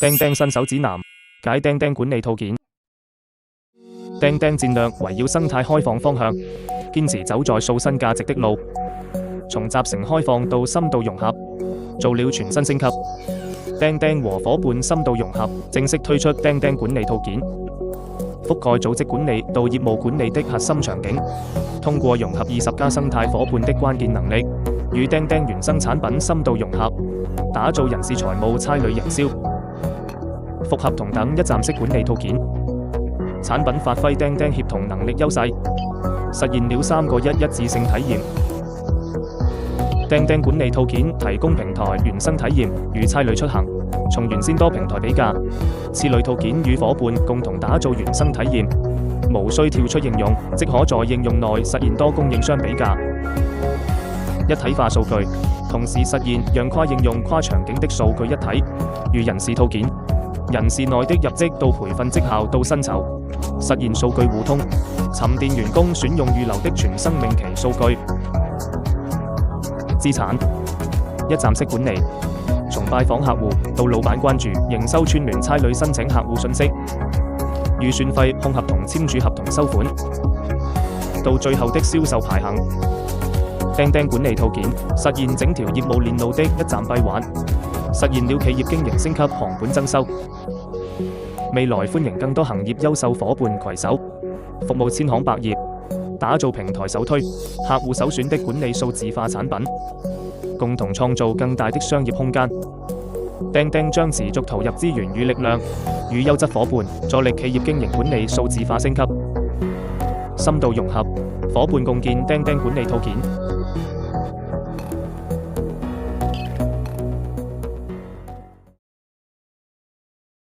釘釘新手指南，解釘釘管理套件。釘釘戰略圍繞生態開放方向，堅持走在塑新價值的路，從集成開放到深度融合，做了全新升級。釘釘和夥伴深度融合，正式推出釘釘管理套件，覆蓋組織管理到業務管理的核心場景，通過融合20家生態夥伴的關鍵能力，與釘釘原生產品深度融合，打造人事財務差旅營銷複合同等一站式管理套件，產品發揮釘釘協同能力優勢，實現了3個一致性體驗。釘釘管理套件提供平台原生體驗與差旅出行，從原先多平台比價，次旅套件與夥伴共同打造原生體驗，無需跳出應用，即可在應用內實現多供應商比價，一體化數據，同時實現讓跨應用跨場景的數據一體。如人事套件，人事內的入職到培訓績效到薪酬，實現數據互通，沉澱員工選用預留的全生命期數據。資產一站式管理，從拜訪客戶到老闆關注、營收串聯差旅申請客戶信息、預算費控合同簽署合同收款，到最後的銷售排行。釘釘管理套件實現整條業務鏈路的一站閉環，實現了企業經營升級、行本增收。未來歡迎更多行業優秀夥伴攜手，服務千行百業，打造平台首推、客戶首選的管理數字化產品，共同創造更大的商業空間。釘釘將持續投入資源與力量，與優質夥伴助力企業經營管理數字化升級，深度融合，夥伴共建釘釘管理套件。